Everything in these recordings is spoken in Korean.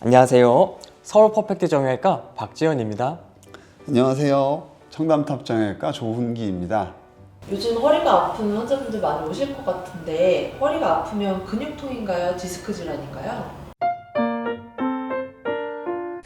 안녕하세요. 서울 퍼펙트 정형외과 박지현입니다. 안녕하세요. 청담탑 정형외과 조훈기입니다. 요즘 허리가 아픈 환자분들 많이 오실 것 같은데 허리가 아프면 근육통인가요? 디스크 질환인가요?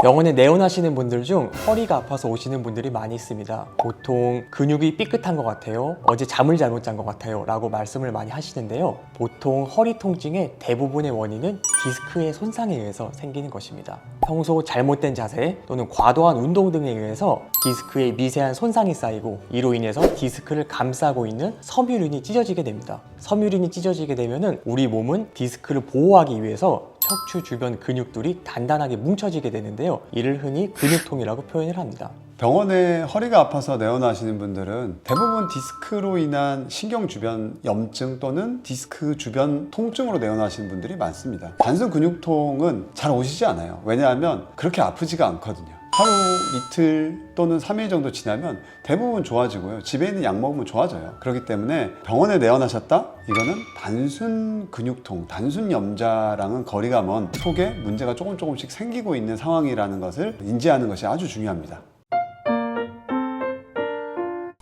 병원에 내원하시는 분들 중 허리가 아파서 오시는 분들이 많이 있습니다. 보통 근육이 삐끗한 것 같아요. 어제 잠을 잘못 잔 것 같아요. 라고 말씀을 많이 하시는데요. 보통 허리 통증의 대부분의 원인은 디스크의 손상에 의해서 생기는 것입니다. 평소 잘못된 자세 또는 과도한 운동 등에 의해서 디스크에 미세한 손상이 쌓이고 이로 인해서 디스크를 감싸고 있는 섬유륜이 찢어지게 됩니다. 섬유륜이 찢어지게 되면 우리 몸은 디스크를 보호하기 위해서 척추 주변 근육들이 단단하게 뭉쳐지게 되는데요. 이를 흔히 근육통이라고 표현을 합니다. 병원에 허리가 아파서 내원하시는 분들은 대부분 디스크로 인한 신경 주변 염증 또는 디스크 주변 통증으로 내원하시는 분들이 많습니다. 단순 근육통은 잘 오시지 않아요. 왜냐하면 그렇게 아프지가 않거든요. 하루 이틀 또는 3일 정도 지나면 대부분 좋아지고요. 집에 있는 약 먹으면 좋아져요. 그렇기 때문에 병원에 내원하셨다? 이거는 단순 근육통, 단순 염자랑은 거리가 먼 속에 문제가 조금씩 생기고 있는 상황이라는 것을 인지하는 것이 아주 중요합니다.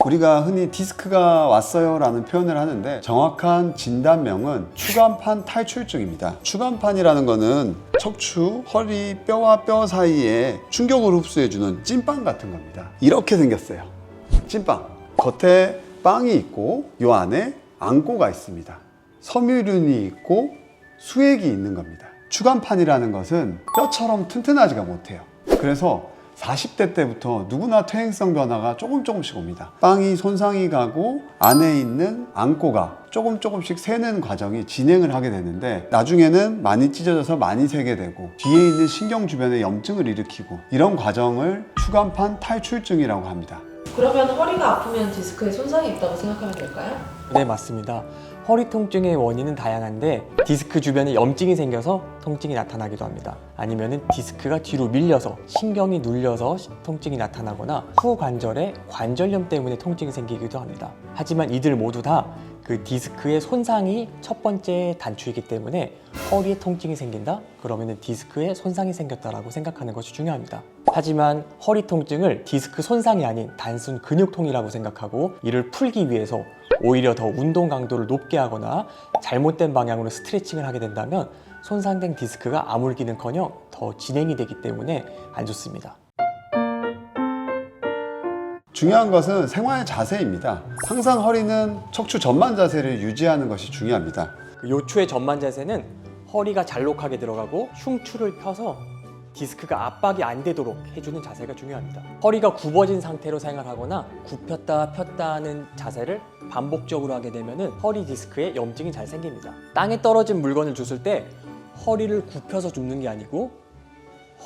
우리가 흔히 디스크가 왔어요 라는 표현을 하는데 정확한 진단명은 추간판 탈출증입니다. 추간판이라는 거는 척추, 허리, 뼈와 뼈 사이에 충격을 흡수해주는 찐빵 같은 겁니다. 이렇게 생겼어요. 찐빵. 겉에 빵이 있고 이 안에 안고가 있습니다. 섬유륜이 있고 수액이 있는 겁니다. 추간판이라는 것은 뼈처럼 튼튼하지가 못해요. 그래서 40대 때부터 누구나 퇴행성 변화가 조금씩 옵니다. 빵이 손상이 가고 안에 있는 안고가 조금씩 새는 과정이 진행을 하게 되는데 나중에는 많이 찢어져서 많이 새게 되고 뒤에 있는 신경 주변에 염증을 일으키고 이런 과정을 추간판 탈출증이라고 합니다. 그러면 허리가 아프면 디스크에 손상이 있다고 생각하면 될까요? 네, 맞습니다. 허리 통증의 원인은 다양한데 디스크 주변에 염증이 생겨서 통증이 나타나기도 합니다. 아니면 디스크가 뒤로 밀려서 신경이 눌려서 통증이 나타나거나 후관절에 관절염 때문에 통증이 생기기도 합니다. 하지만 이들 모두 다 그 디스크의 손상이 첫 번째 단추이기 때문에 허리에 통증이 생긴다? 그러면 디스크에 손상이 생겼다라고 생각하는 것이 중요합니다. 하지만 허리 통증을 디스크 손상이 아닌 단순 근육통이라고 생각하고 이를 풀기 위해서 오히려 더 운동 강도를 높게 하거나 잘못된 방향으로 스트레칭을 하게 된다면 손상된 디스크가 아물기는커녕 더 진행이 되기 때문에 안 좋습니다. 중요한 것은 생활 자세입니다. 항상 허리는 척추 전만 자세를 유지하는 것이 중요합니다. 요추의 전만 자세는 허리가 잘록하게 들어가고 흉추를 펴서 디스크가 압박이 안 되도록 해주는 자세가 중요합니다. 허리가 굽어진 상태로 생활하거나 굽혔다 폈다 하는 자세를 반복적으로 하게 되면 허리 디스크에 염증이 잘 생깁니다. 땅에 떨어진 물건을 줬을 때 허리를 굽혀서 줍는 게 아니고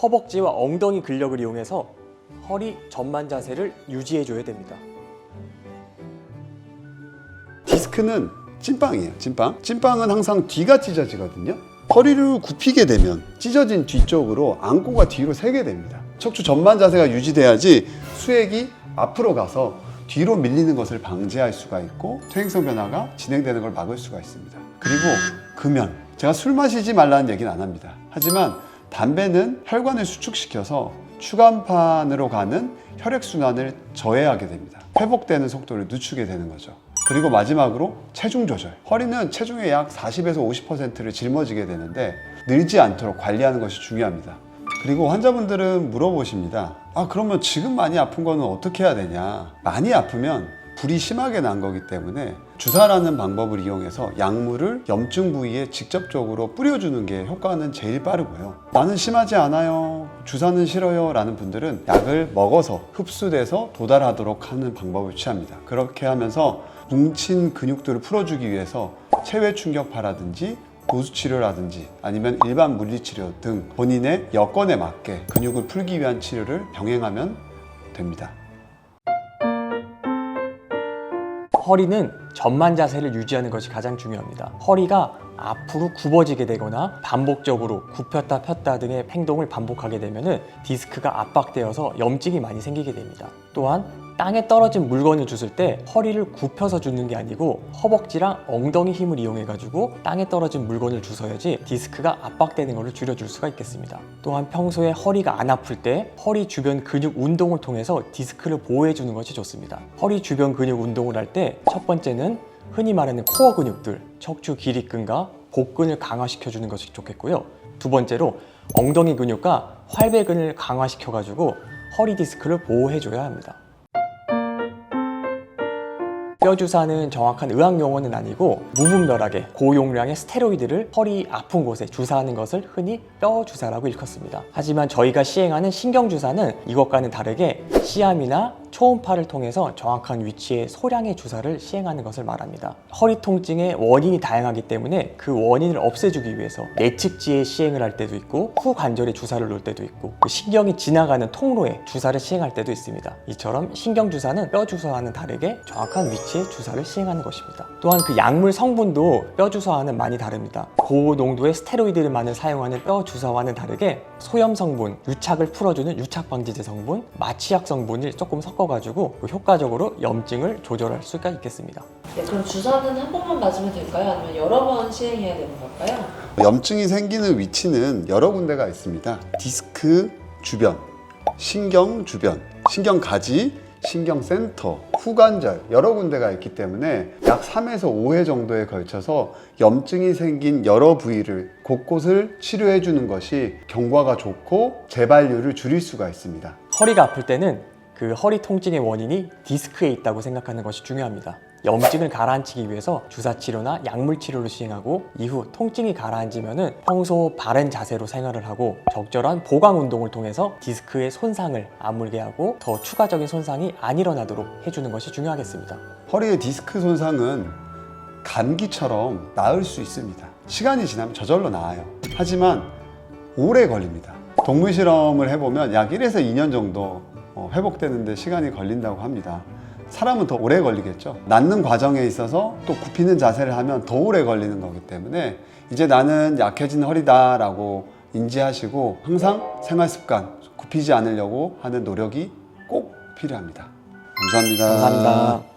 허벅지와 엉덩이 근력을 이용해서 허리 전만 자세를 유지해줘야 됩니다. 디스크는 찐빵이에요. 찐빵은 항상 뒤가 찢어지거든요. 허리를 굽히게 되면 찢어진 뒤쪽으로 안고가 뒤로 새게 됩니다. 척추 전만 자세가 유지돼야지 수액이 앞으로 가서 뒤로 밀리는 것을 방지할 수가 있고 퇴행성 변화가 진행되는 걸 막을 수가 있습니다. 그리고 금연. 제가 술 마시지 말라는 얘기는 안 합니다. 하지만 담배는 혈관을 수축시켜서 추간판으로 가는 혈액순환을 저해하게 됩니다. 회복되는 속도를 늦추게 되는 거죠. 그리고 마지막으로 체중 조절. 허리는 체중의 약 40에서 50%를 짊어지게 되는데 늘지 않도록 관리하는 것이 중요합니다. 그리고 환자분들은 물어보십니다. 그러면 지금 많이 아픈 거는 어떻게 해야 되냐? 많이 아프면 불이 심하게 난 거기 때문에 주사라는 방법을 이용해서 약물을 염증 부위에 직접적으로 뿌려주는 게 효과는 제일 빠르고요. 나는 심하지 않아요, 주사는 싫어요 라는 분들은 약을 먹어서 흡수돼서 도달하도록 하는 방법을 취합니다. 그렇게 하면서 뭉친 근육들을 풀어주기 위해서 체외 충격파라든지 보수치료라든지 아니면 일반 물리치료 등 본인의 여건에 맞게 근육을 풀기 위한 치료를 병행하면 됩니다. 허리는 전만 자세를 유지하는 것이 가장 중요합니다. 허리가 앞으로 굽어지게 되거나 반복적으로 굽혔다 폈다 등의 행동을 반복하게 되면 디스크가 압박되어서 염증이 많이 생기게 됩니다. 또한 땅에 떨어진 물건을 주술 때 허리를 굽혀서 주는 게 아니고 허벅지랑 엉덩이 힘을 이용해가지고 땅에 떨어진 물건을 주서야지 디스크가 압박되는 것을 줄여줄 수가 있겠습니다. 또한 평소에 허리가 안 아플 때 허리 주변 근육 운동을 통해서 디스크를 보호해주는 것이 좋습니다. 허리 주변 근육 운동을 할 때 첫 번째는 흔히 말하는 코어 근육들, 척추 기립근과 복근을 강화시켜주는 것이 좋겠고요. 두 번째로 엉덩이 근육과 활배근을 강화시켜가지고 허리 디스크를 보호해줘야 합니다. 뼈 주사는 정확한 의학 용어는 아니고 무분별하게 고용량의 스테로이드를 허리 아픈 곳에 주사하는 것을 흔히 뼈 주사라고 일컫습니다. 하지만 저희가 시행하는 신경 주사는 이것과는 다르게 시암이나 초음파를 통해서 정확한 위치에 소량의 주사를 시행하는 것을 말합니다. 허리 통증의 원인이 다양하기 때문에 그 원인을 없애주기 위해서 내측지에 시행을 할 때도 있고 후관절에 주사를 놓을 때도 있고 그 신경이 지나가는 통로에 주사를 시행할 때도 있습니다. 이처럼 신경 주사는 뼈 주사와는 다르게 정확한 위치에 주사를 시행하는 것입니다. 또한 그 약물 성분도 뼈 주사와는 많이 다릅니다. 고농도의 스테로이드만을 사용하는 뼈 주사와는 다르게 소염 성분, 유착을 풀어주는 유착 방지제 성분, 마취약 성분을 조금 섞어가지고 효과적으로 염증을 조절할 수가 있겠습니다. 네, 그럼 주사는 한 번만 맞으면 될까요? 아니면 여러 번 시행해야 되는 걸까요? 염증이 생기는 위치는 여러 군데가 있습니다. 디스크 주변, 신경 주변, 신경 가지, 신경 센터, 후관절 여러 군데가 있기 때문에 약 3에서 5회 정도에 걸쳐서 염증이 생긴 여러 부위를 곳곳을 치료해 주는 것이 경과가 좋고 재발률을 줄일 수가 있습니다. 허리가 아플 때는 그 허리 통증의 원인이 디스크에 있다고 생각하는 것이 중요합니다. 염증을 가라앉히기 위해서 주사 치료나 약물 치료를 시행하고 이후 통증이 가라앉으면 평소 바른 자세로 생활을 하고 적절한 보강 운동을 통해서 디스크의 손상을 아물게 하고 더 추가적인 손상이 안 일어나도록 해주는 것이 중요하겠습니다. 허리의 디스크 손상은 감기처럼 나을 수 있습니다. 시간이 지나면 저절로 나아요. 하지만 오래 걸립니다. 동물 실험을 해보면 약 1에서 2년 정도 회복되는데 시간이 걸린다고 합니다. 사람은 더 오래 걸리겠죠. 낫는 과정에 있어서 또 굽히는 자세를 하면 더 오래 걸리는 거기 때문에 이제 나는 약해진 허리다 라고 인지하시고 항상 생활 습관 굽히지 않으려고 하는 노력이 꼭 필요합니다. 감사합니다. 감사합니다.